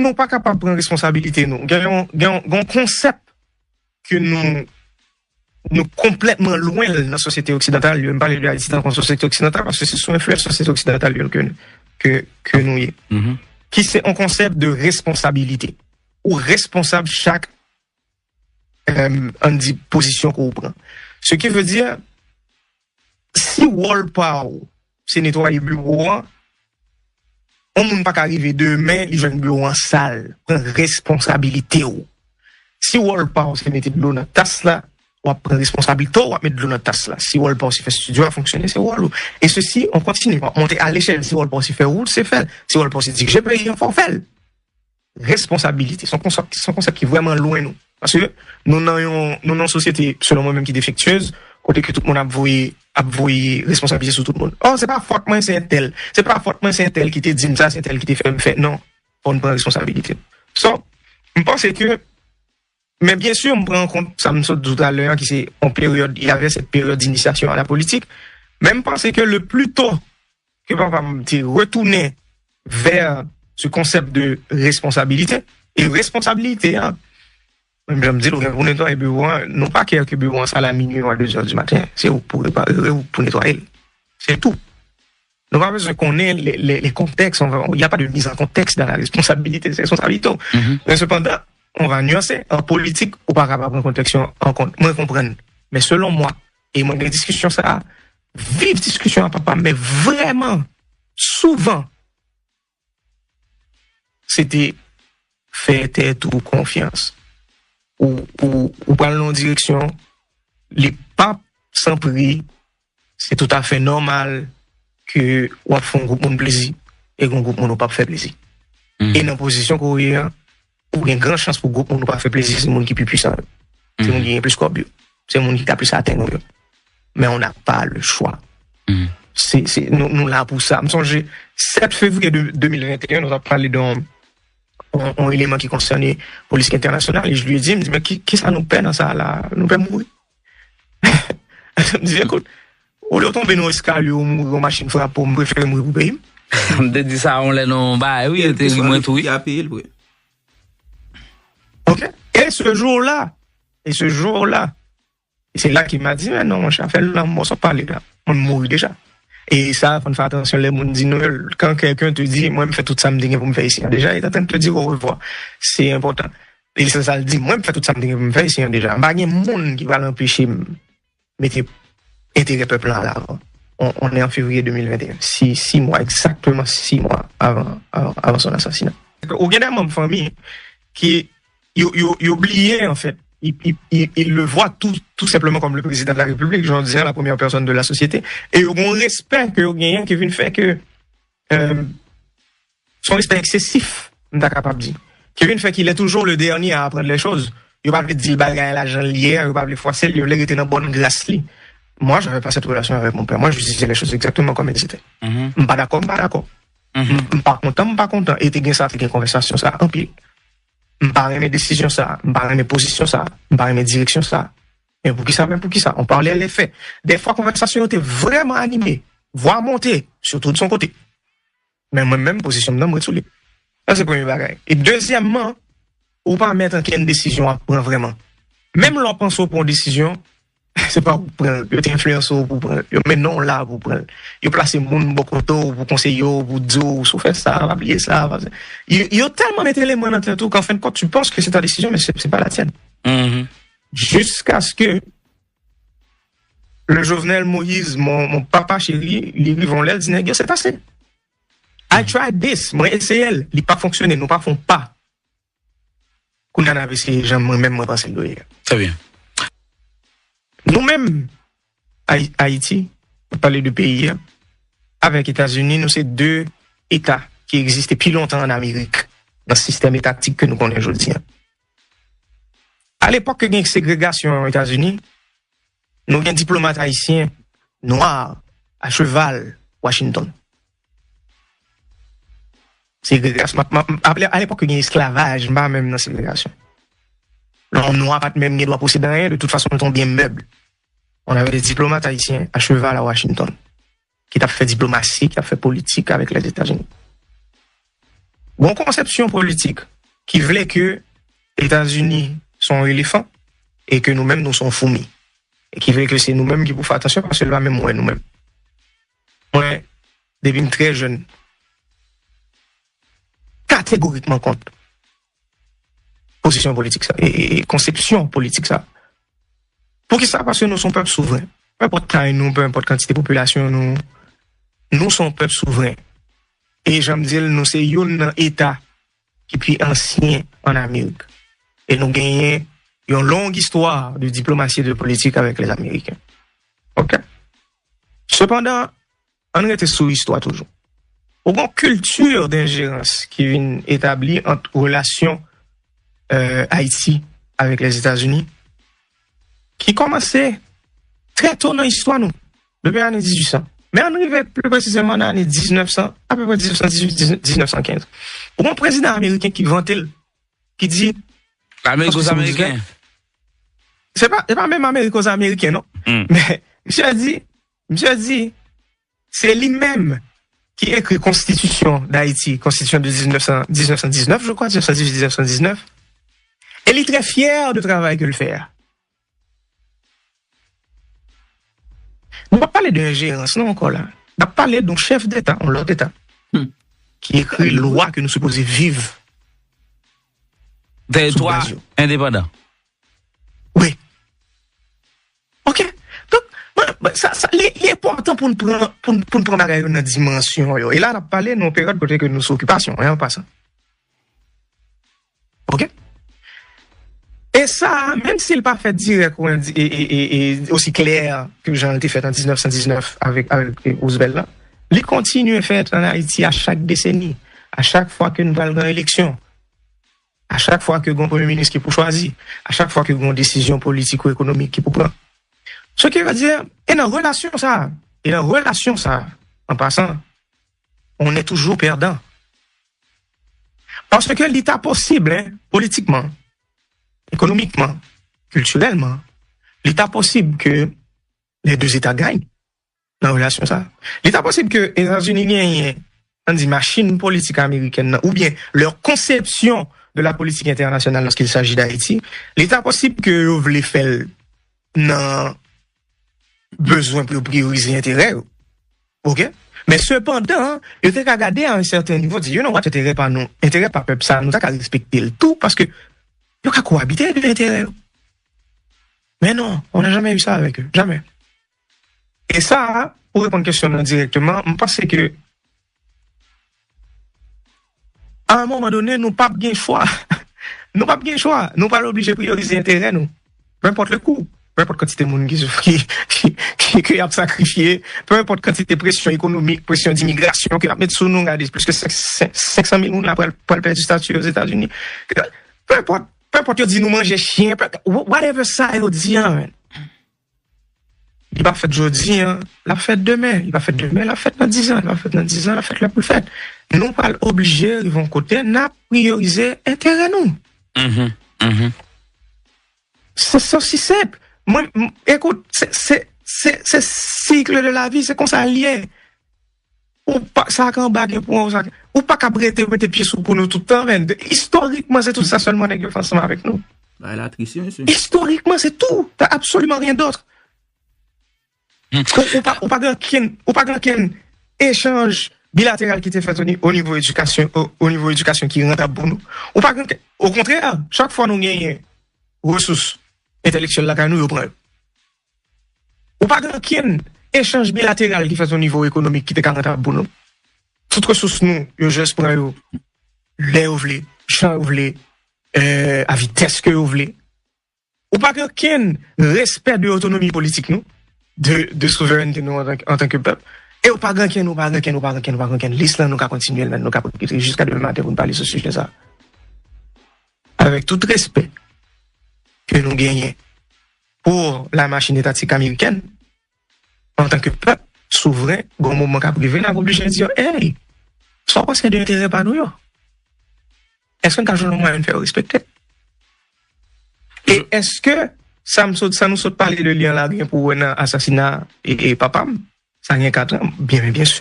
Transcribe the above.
nous pas capables de prendre responsabilité, nous, un concept que nous complètement loin de la société occidentale, je ne parle pas de la société occidentale parce que c'est sous influence de la société occidentale que nous y est. Qui c'est un concept de responsabilité, ou responsable chaque position qu'on prend. Ce qui veut dire, si World Power, c'est nettoyer le bureau, on ne peut pas arriver demain, il joue un bureau en salle, prendre responsabilité. Si World Power, c'est mettre de l'eau dans la tasse là, on va prendre responsabilité, on va mettre de l'eau dans la tasse là. Si World Power, c'est fait studio à fonctionner, c'est World. Et ceci, on continue, on monter à l'échelle. Si World Power, c'est fait roule, c'est fait. Si World Power, c'est dit que j'ai payé, on faut faire. Responsabilité, son concept qui est vraiment loin nous. Parce que nous avons une société, selon moi-même, qui est défectueuse, côté que tout le monde a voué responsabilité sur tout le monde. Oh, c'est pas faute moi, c'est un tel. C'est pas faute moi, c'est un tel qui te dit ça, c'est un tel qui te fait me fait. Non, on prend responsabilité. So, je pense que, mais bien sûr, on prend en compte, ça me saute tout à l'heure, qui c'est en période, il y avait cette période d'initiation à la politique. Même penser que le plus tôt que papa me dit retourner vers ce concept de responsabilité, et responsabilité, hein, même je me dis, vous nettoyez le bureau, non pas quelques bureaux en salle à minuit ou à 2 heures du matin, c'est vous pour réparer ou pour nettoyer. C'est tout. Nous n'avons pas besoin qu'on ait les contextes, il n'y a pas de mise en contexte dans la responsabilité, c'est responsabilité. Mais cependant, on va nuancer. En politique, ou pas capable de prendre contexte en compte. Moi, je comprends. Mais selon moi, et moi, des discussions, ça, vive discussion à papa, mais vraiment, souvent, c'était faire tête ou confiance. Ou parler en direction, les papes sans prix, c'est tout à fait normal que on fait un groupe de plaisir et qu'un groupe ne pas faire plaisir. Et dans la position qu'on est, ou une grande chance pour le groupe ne pas faire plaisir, c'est le monde qui est plus puissant. C'est le monde qui est plus scorbut. C'est le monde qui a plus atteindre. Mais on n'a pas le choix. Nous là pour ça. Je me souviens, 7 février 2021, nous avons parlé d'un élément qui concernait la police internationale et je lui ai dit, mais qui ça nous peine dans ça là? Nous peine mourir. Je me dis, écoute, au lieu de tomber dans l'escalier ou mourir en machine frappe pour me préférer mourir pour payer. On te dit ça, on l'a non, bah oui, il était moins tout. Il a payé le prix. Ok? Et ce jour-là, c'est là qu'il m'a dit, mais non, mon cher, fais-le là, on s'en parle là. On mourit déjà. Et ça, il faut faire attention, les gens disent, quand quelqu'un te dit, moi, je fais tout ça, me pour me faire ici, déjà, il est en train de te dire au revoir. C'est important. Et ça le dit, moi, je fais tout ça, pour me faire ici, déjà. Il n'y a pas de monde qui va l'empêcher de mettre intérêt peuple là l'avant. On est en février 2021. 6 mois, exactement 6 mois avant son assassinat. Au Ghana, ma famille, qui, il oubliait, en fait. Il le voit tout simplement comme le président de la République, j'en disais, la première personne de la société. Et on respecte que rien qui vient faire que son respect excessif, on est capable de dire. Qui vient faire qu'il est toujours le dernier à apprendre les choses. Il va pas dire bagaille l'argent lié, il va pas forcer, il était dans bonne grâce li. Moi, j'avais pas cette relation avec mon père. Moi, je disais les choses exactement comme elles étaient. Pas d'accord, pas d'accord. Pas content. Et t'es ça, t'es une conversation ça en pile. M'pas mes décisions ça, m'pas mes positions ça, m'pas mes directions ça. Et pour qui ça, on parlait les faits. Des fois, conversation était vraiment animée, voire montée, surtout de son côté. Mais moi-même, position de moi, sous lui. Ça, c'est le premier bagage. Et deuxièmement, ou pas mettre en une décision à prendre vraiment. Même l'on pense pour une décision, c'est pas pour prendre, il y a influence pour prendre, mais non là, pour prendre. Il y a placé moun beaucoup pour conseiller, pour dire, ou faire ça, va oublier ça. Il y a tellement mis les mains dans ta tête qu'en fin de compte, tu penses que c'est ta décision, mais c'est pas la tienne. Jusqu'à ce que le Jovenel Moïse, mon papa chéri, ils vont l'air, disent, c'est assez. I tried this, moi essayé, il n'a pas fonctionné, nous ne font pas. Qu'on en avait essayé, j'aimerais même moi passer le Très bien. Nous-mêmes, Haïti, on parle de pays, avec les États-Unis, nous, c'est 2 États qui existent depuis longtemps en Amérique, dans le système étatique que nous connaissons aujourd'hui. À l'époque qu'il y a une ségrégation aux États-Unis, nous avons un diplomate haïtien noir à cheval, Washington. Ségrégation. À l'époque qu'il y a un esclavage, pas même dans la ségrégation. On n'a pas même droit posséder rien, de toute façon, nous sommes bien meubles. On avait des diplomates haïtiens à cheval à Washington, qui a fait diplomatie, qui a fait politique avec les États-Unis. Bon conception politique qui voulait que les États-Unis sont éléphants et que nous-mêmes nous sommes fourmis. Et qui voulait que c'est nous-mêmes qui pouvons faire attention parce que là même moi nous-mêmes. Moi, depuis très jeune, catégoriquement contre position politique ça et conception politique ça. Pour qui ça? Parce que nous sommes peuple souverain. Peu importe taille nous, peu importe quantité de population nous sommes peuple souverain. Et j'aime dire nous c'est un état qui puis ancien en Amérique. Et nous gagnons une longue histoire de diplomatie et de politique avec les Américains. OK? Cependant, on reste sous l'histoire toujours. Aucune culture d'ingérence qui vient établie entre relations Haïti avec les États-Unis, qui commençait très tôt dans l'histoire, nous, depuis l'année 1800. Mais on arrivait plus précisément dans l'année 1900, à peu près 1918-1915. Aucun président américain qui vantait, qui dit... L'Amérique aux Américains. C'est pas même Amérique aux Américains, non? Mais, monsieur a dit, c'est lui-même qui écrit Constitution d'Haïti, Constitution de 1919, je crois, 1918-1919. Elle est très fière du travail que le fait. On va parler d'ingérence, non, encore là. On va parler d'un chef d'État, un lord d'État, qui écrit loi que nous supposons vivre. Territoire indépendant. Oui. OK. Donc, ça, il est important pour nous prendre une dimension. Et là, on a parlé de nos périodes côté que nous sommes occupation, en passant. OK? Et ça, même s'il n'est pas fait direct et aussi clair que j'en ai fait en 1919 avec Roosevelt, là, il continue à faire en Haïti à chaque décennie, à chaque fois que nous allons dans l'élection, à chaque fois que nous avons un premier ministre qui peut choisir, à chaque fois que nous avons une décision politique ou économique qui peut prendre. Ce qui veut dire, et dans relation ça, en passant, on est toujours perdant. Parce que l'état possible, politiquement, économiquement, culturellement, l'état possible que les deux États gagnent dans relation ça. L'état possible que les États-Unis gagnent, on dit machine politique américaine, ou bien leur conception de la politique internationale lorsqu'il s'agit d'Haïti, l'état possible que vous voulez faire dans besoin pour prioriser l'intérêt. OK? Mais cependant, il faut regarder à un certain niveau, dire, non, intérêt pas nous, intérêt pas peuple ça, nous avons respecter le tout parce que il y a cohabiter de l'intérêt. Mais non, on n'a jamais eu ça avec eux. Jamais. Et ça, pour répondre à la question directement, je pense que à un moment donné, nous pas bien choix. Nous pas bien choix. Nous pas obligés de prioriser l'intérêt, nous. Peu importe le coût. Peu importe quantité de monde qui a sacrifié, peu importe quantité de pression économique, pression d'immigration, qui a mis sous nous, regardez, plus que 500 000 personnes pour le perdre du statut aux États-Unis. Peu importe, dit nous manger chien, whatever ça, il dit, il va faire aujourd'hui, la fête demain, il va faire demain, la fête dans 10 ans, il va faire dans 10 ans, la fête la plus faite. Nous pas obligés, ils vont côté, n'a prioriser intérêt nous. C'est aussi simple. Moi, écoute, c'est cycle de la vie, c'est comme ça lié. Ou pas, ça quand bague pour ça. Ou pas qu'à prêter pieds sous pour nous tout le temps, historiquement, c'est tout ça seulement avec ensemble avec nous. Bah, la triche, monsieur. Historiquement, c'est tout. T'as absolument rien d'autre. Ou pas qu'un échange bilatéral qui était fait au niveau éducation qui est rentable pour nous. Ou pas au contraire, chaque fois nous gagnons ressources intellectuelles là, nous prenons. Ou pas qu'un échange bilatéral qui fait au niveau économique qui était rentable pour nous. Toutes ressources nous, juste pour nous, les ouvlés, champs ouvlés, à vitesse que ouvlés. Ou pas qu'un respect de l'autonomie politique nous, de souveraineté nous en tant que peuple. Et ou pas qu'un l'islam nous va continuer, nous va jusqu'à demain matin pour nous parler de ce sujet ça. Avec tout respect que nous gagnons pour la machine étatique américaine, en tant que peuple souverain, au moment qu'a privé, nous avons obligé de dire, hey, ça parce qu'il y a de l'intérêt par nous. Est-ce qu'on a un moyen de faire respecter? Et est-ce que ça nous saute parler de lien là pour un assassinat et papa? Ça n'y a qu'à bien sûr.